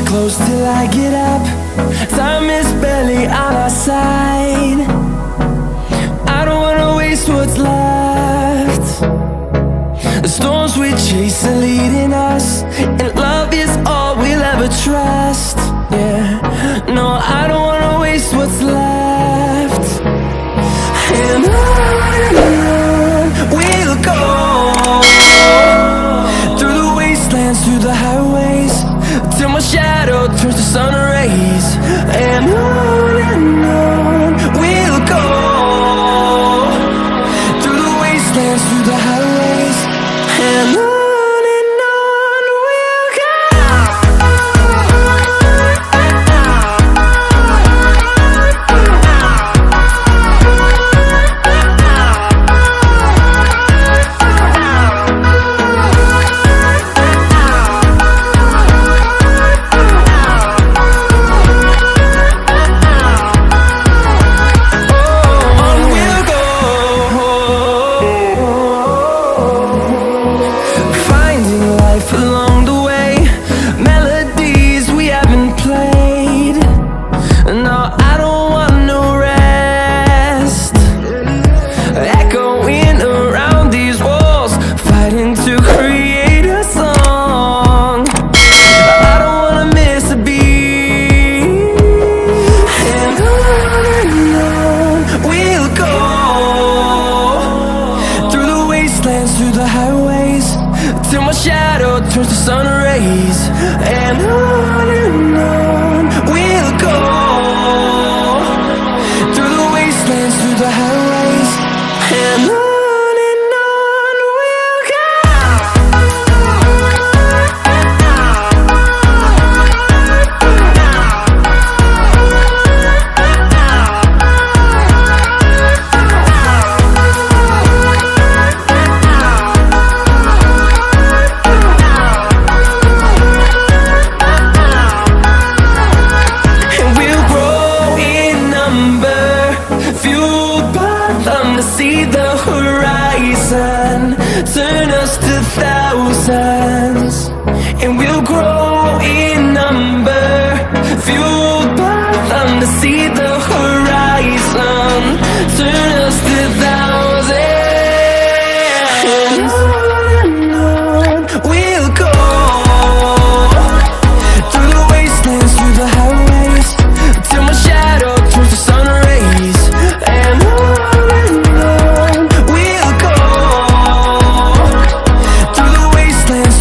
Close till I get up. Time is barely on our side. I don't wanna waste what's left. The storms we chase are leading us, and love is all we'll ever trust. Yeah, no, I don't wanna waste what's left. And on we'll go, through the wastelands, through the highways, till my shadow turns to sun rays. And on we'll go, through the wastelands, through the highways, and on we'll go. Along the way, melodies we haven't played. No, I don't want no rest. Echoing around these walls, fighting to create a song. I don't wanna miss a beat. And on we'll go, through the wastelands, through the highways, till my shadow turns to sun rays. And on we'll go, through the wastelands, through the highways, and on we'll go. See the horizon turn us to thousands, and we'll grow in number, fueled by them to see the horizon turn us to thousands. And on we'll go, through the wastelands, through the highways, till my shadow turns to sun rays. And we'll go, through the wastelands,